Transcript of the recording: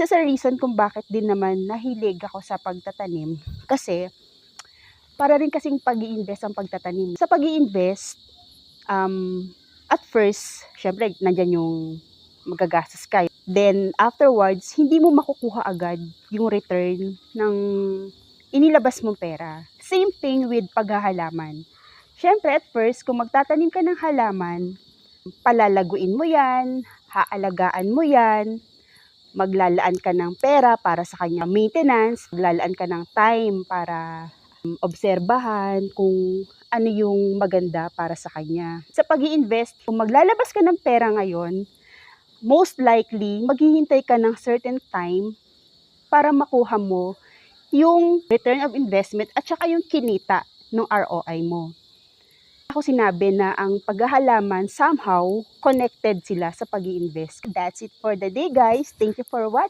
isa sa reason kung bakit din naman nahilig ako sa pagtatanim, kasi para rin kasing pag-i-invest ang pagtatanim. Sa pag-i-invest, at first, syempre nandiyan yung magagastos ka. Then afterwards, hindi mo makukuha agad yung return ng inilabas mong pera. Same thing with paghahalaman. Syempre at first, kung magtatanim ka ng halaman, palalaguin mo yan, haalagaan mo yan, maglalaan ka ng pera para sa kanya maintenance, maglalaan ka ng time para obserbahan kung ano yung maganda para sa kanya. Sa pag-i-invest, kung maglalabas ka ng pera ngayon, most likely, maghihintay ka ng certain time para makuha mo yung return of investment at saka yung kinita ng ROI mo. Ako sinabi na ang paghahalaman somehow connected sila sa pag-i-invest. That's it for the day, guys. Thank you for watching.